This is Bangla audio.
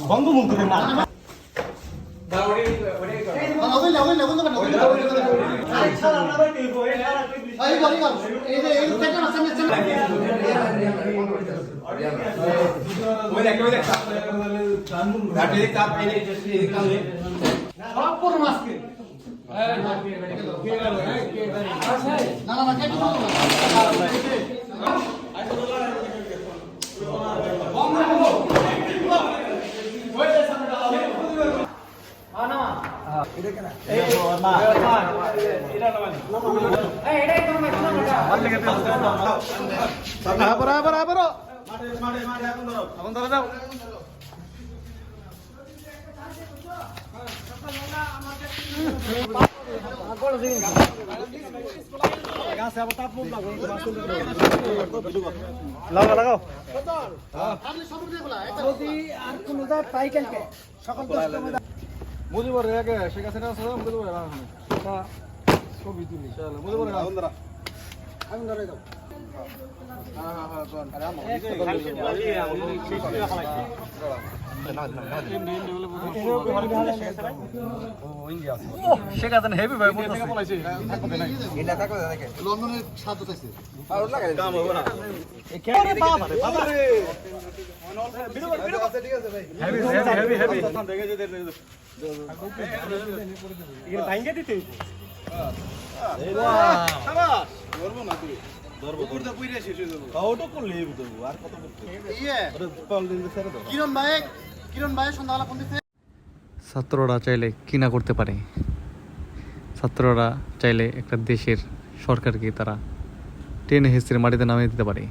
বঙ্গবন্ধুর না লাগাও মুজিবর আগে শেখ হাসিনা মুজিবর ছবি তুলি চলো মুজিবর আমি ধরে দাও শেখ হাসিনা হেভি ভাই লন্ডনের সাহায্য চাইছে ভাঙ্গে দিতে ছাত্ররা চাইলে কি না করতে পারে। ছাত্ররা চাইলে একটা দেশের সরকারকে তারা টেনে হেসের মাটিতে নামিয়ে দিতে পারে।